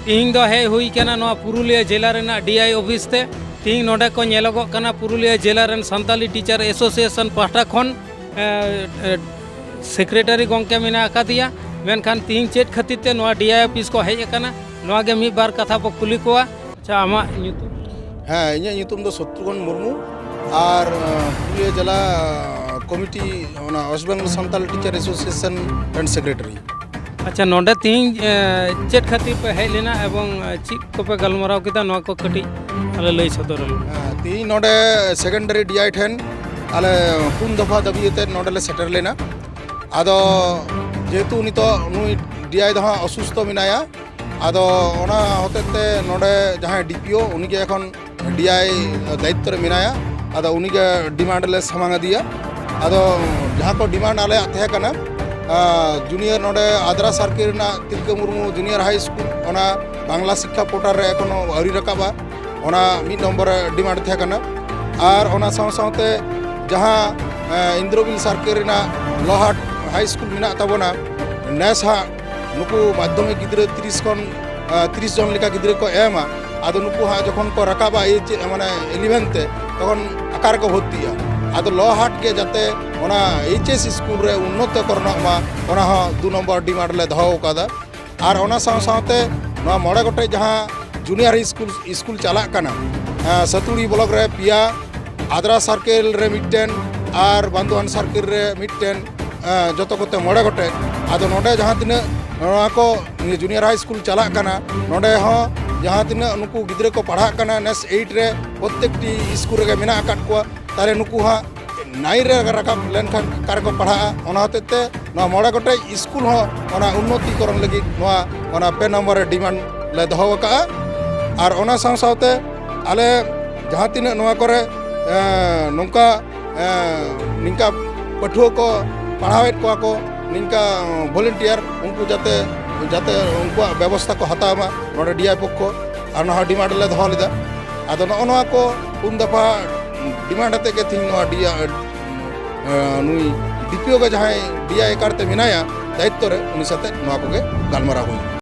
तीन दो है हुई कना नवा पुरुलिया जिला रेना DI ऑफिस ते तीन नोडे को नेलोगोग कना पुरुलिया जिला रेन संताली टीचर एसोसिएशन पाहटा खन सेक्रेटरी गोंके मेना आकादिया मेनखान तीन चेट खातिर ते नवा DI ऑफिस को हेज कना नवा गे मी बार कथा को कुली कोआ अच्छा आमा ᱧᱩᱛᱩᱢ ᱦᱮᱸ ᱤᱧᱟᱹᱜ ᱧᱩᱛᱩᱢ ᱫᱚ ᱥᱚᱛᱨᱩᱜᱷᱚᱱ ᱢᱩᱨᱢᱩ ᱟᱨ ᱯᱩᱨᱩᱞᱤᱭᱟ ᱡᱮᱞᱟ committee West Bengal Santali teacher association and secretary. अच्छा नोडे तीन चेट खातिर पे हेज लेना एवं चीज को पे गलमराव किदा नवा को कटी अले लई सदर तीन नोडे सेकेंडरी DI ठेन अले पुन दफा दबियते नोडे ले सेटर लेना आदो जेतु नितो नुई DI दहा असुस्थ मिनाया आदो ओना होतेते नोडे जहां DPO उनके एखन DI दायित्व रे मिनाया आदो उनके डिमांड ले समांगा दिया आदो जहां को डिमांड आले तहे कना जूनियर नोडे आद्रा सर्किल ना Tilka Murmu junior high school ओना बांग्ला शिक्षा पोर्टल रे एखनो आउरी रकाबा ओना मिड नंबर डिमांड तहे कना आर ओना साव सावते जहां इंद्रबिल सर्किल ना लोहाट हाई स्कूल मिना ताबोना नेसा नुकु माध्यमिक गिद्रे 30 जन लेका गिद्रे को एमा आदो नुकु हा जखन को रकाबा माने 11 ते तखन आकार को भर्तिया आदो लोहाट के जाते ओना HS स्कूल रे उन्नत करना मा ओना हा 2 नंबर डिमांड ले दहो कादा आर ओना साव सावते नवा मोड़े गोटे जहां जूनियर स्कूल चला कना सतुड़ी ब्लॉक रे पिया आद्रा सर्किल रे मिटेन आर बांदुआन सर्किल रे मिटेन जतो कोते मोड़े गोटे आदो नोडे जहां तिना नोआ को जूनियर हाई स्कूल चला कना नोडे हो जहां तिना नुकु गिद्रे को पढ़ा कना नेस 8 रे प्रत्येकटी स्कूल रे मेना काट को तारे नुकु हा 9 रे रकाब लेनखान कार को पढ़ा ओना होतेते नोआ मोड़े गोटे स्कूल हो ओना उन्नतिकरण लगी नोआ ओना पे नंबर डिमांड ले दहो का आर ओना साव सावते आले जहां तिना नोआ करे नोंका निंका पठुआ को पढ़ावेट को निंका वॉलंटियर उनको जाते जाते उनको व्यवस्था को हतामा नोडे DI पक्को और ना डिमांड ले दहो लेदा आदो नोआ को उन दफा डिमांड आते के थिंग नोआ नुई DPO के जहां DI करते मिनाया दायित्व रे उनी साथे नोआ को गे गालमारा हुई।